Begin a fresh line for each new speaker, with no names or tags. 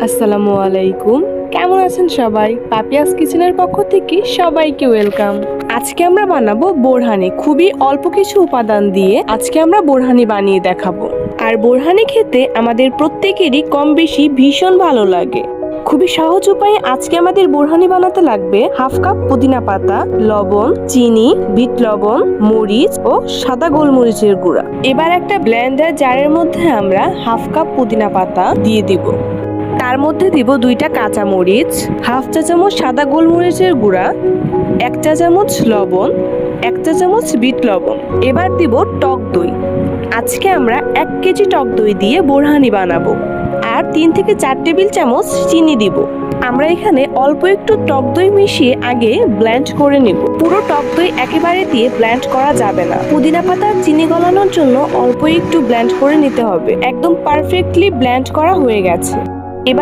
আসসালামু আলাইকুম। কেমন আছেন সবাই? পাপিয়াস কিচেনের পক্ষ থেকে সবাইকে ওয়েলকাম। আজকে আমরা বানাবো বোরহানি। খুবই অল্প কিছু উপাদান দিয়ে আজকে আমরা বোরহানি বানিয়ে দেখাবো। আর বোরহানি খেতে আমাদের প্রত্যেকেরই কম বেশি ভীষণ ভালো লাগে। খুবই সহজ উপায়ে আজকে আমাদের বোরহানি বানাতে লাগবে হাফ কাপ পুদিনা পাতা, লবণ, চিনি, বিট লবণ, মরিচ ও সাদা গোলমরিচের গুঁড়া। এবার একটা ব্লেন্ডার জারের মধ্যে আমরা হাফ কাপ পুদিনা পাতা দিয়ে দিব। তার মধ্যে দিব 2টা কাঁচা মরিচ, হাফ চা চামচ সাদা গোলমরিচের গুঁড়া, 1 চা চামচ লবণ, 1 চা চামচ বিট লবণ। এবার দিব টক দই। আজকে আমরা 1 কেজি টক দই দিয়ে বোরহানি বানাবো। আর 3 থেকে 4 টেবিল চামচ চিনি দিব। আমরা এখানে অল্প একটু টক দই মিশিয়ে আগে ব্লেন্ড করে নিব। পুরো টক দই একেবারে দিয়ে ব্লেন্ড করা যাবে না। পুদিনা পাতা চিনি গলানোর জন্য অল্প একটু ব্লেন্ড করে নিতে হবে। একদম পারফেক্টলি ব্লেন্ড করা হয়ে গেছে। এবার